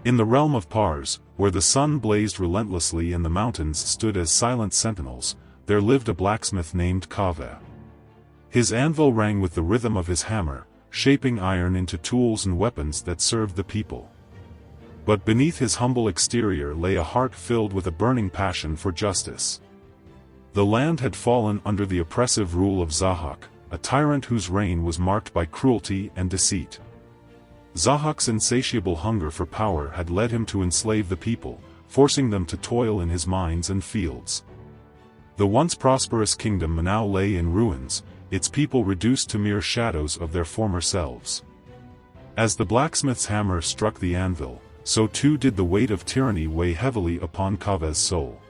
In the realm of Pars, where the sun blazed relentlessly and the mountains stood as silent sentinels, there lived a blacksmith named Kaveh. His anvil rang with the rhythm of his hammer, shaping iron into tools and weapons that served the people. But beneath his humble exterior lay a heart filled with a burning passion for justice. The land had fallen under the oppressive rule of Zahhak, a tyrant whose reign was marked by cruelty and deceit. Zahhak's insatiable hunger for power had led him to enslave the people, forcing them to toil in his mines and fields. The once prosperous kingdom now lay in ruins, its people reduced to mere shadows of their former selves. As the blacksmith's hammer struck the anvil, so too did the weight of tyranny weigh heavily upon Kaveh's soul.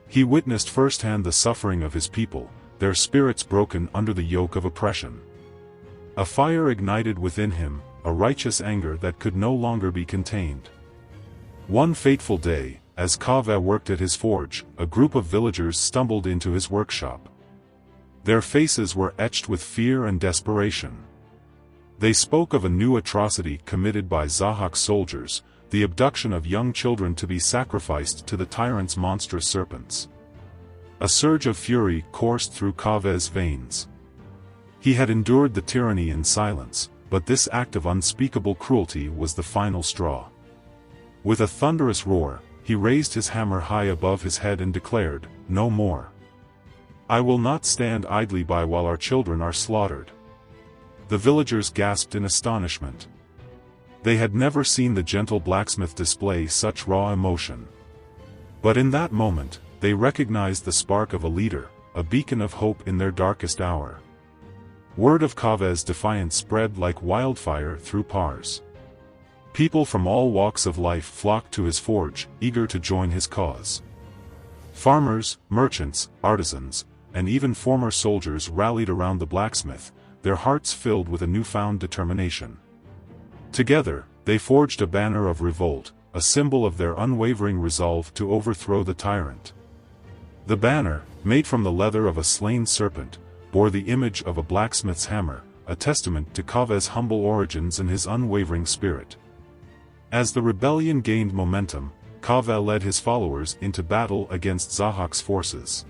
He witnessed firsthand the suffering of his people, their spirits broken under the yoke of oppression. A fire ignited within him, a righteous anger that could no longer be contained. One fateful day, as Kaveh worked at his forge, a group of villagers stumbled into his workshop. Their faces were etched with fear and desperation. They spoke of a new atrocity committed by Zahhak's soldiers, the abduction of young children to be sacrificed to the tyrant's monstrous serpents. A surge of fury coursed through Kaveh's veins. He had endured the tyranny in silence, but this act of unspeakable cruelty was the final straw. With a thunderous roar, he raised his hammer high above his head and declared, "No more. I will not stand idly by while our children are slaughtered." The villagers gasped in astonishment. They had never seen the gentle blacksmith display such raw emotion. But in that moment, they recognized the spark of a leader, a beacon of hope in their darkest hour. Word of Kaveh's defiance spread like wildfire through Pars. People from all walks of life flocked to his forge, eager to join his cause. Farmers, merchants, artisans, and even former soldiers rallied around the blacksmith, their hearts filled with a newfound determination. Together, they forged a banner of revolt, a symbol of their unwavering resolve to overthrow the tyrant. The banner, made from the leather of a slain serpent, bore the image of a blacksmith's hammer, a testament to Kaveh's humble origins and his unwavering spirit. As the rebellion gained momentum, Kaveh led his followers into battle against Zahhak's forces.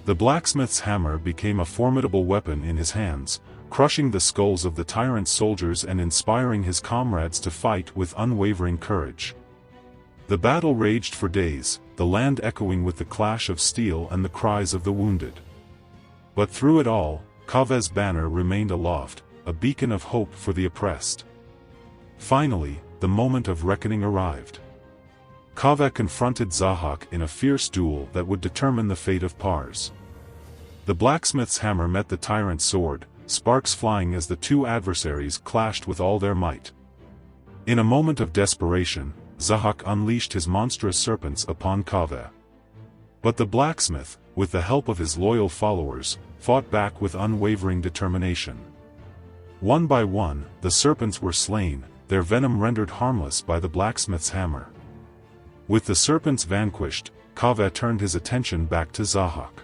The blacksmith's hammer became a formidable weapon in his hands, crushing the skulls of the tyrant's soldiers and inspiring his comrades to fight with unwavering courage. The battle raged for days, the land echoing with the clash of steel and the cries of the wounded. But through it all, Kaveh's banner remained aloft, a beacon of hope for the oppressed. Finally, the moment of reckoning arrived. Kaveh confronted Zahhak in a fierce duel that would determine the fate of Pars. The blacksmith's hammer met the tyrant's sword, sparks flying as the two adversaries clashed with all their might. In a moment of desperation, Zahhak unleashed his monstrous serpents upon Kaveh. But the blacksmith, with the help of his loyal followers, fought back with unwavering determination. One by one, the serpents were slain, their venom rendered harmless by the blacksmith's hammer. With the serpents vanquished, Kaveh turned his attention back to Zahhak.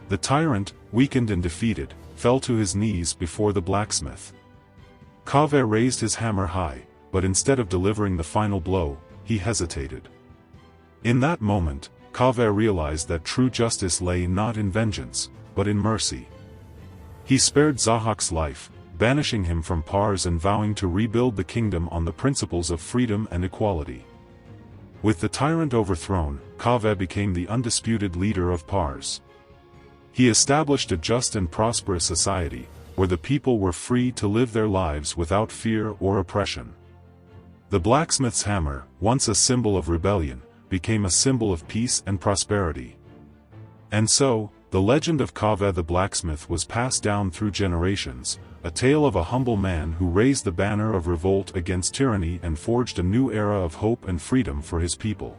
The tyrant, weakened and defeated, fell to his knees before the blacksmith. Kaveh raised his hammer high, but instead of delivering the final blow, he hesitated. In that moment, Kaveh realized that true justice lay not in vengeance, but in mercy. He spared Zahhak's life, banishing him from Pars and vowing to rebuild the kingdom on the principles of freedom and equality. With the tyrant overthrown, Kaveh became the undisputed leader of Pars. He established a just and prosperous society, where the people were free to live their lives without fear or oppression. The blacksmith's hammer, once a symbol of rebellion, became a symbol of peace and prosperity. And so, the legend of Kaveh the blacksmith was passed down through generations, a tale of a humble man who raised the banner of revolt against tyranny and forged a new era of hope and freedom for his people.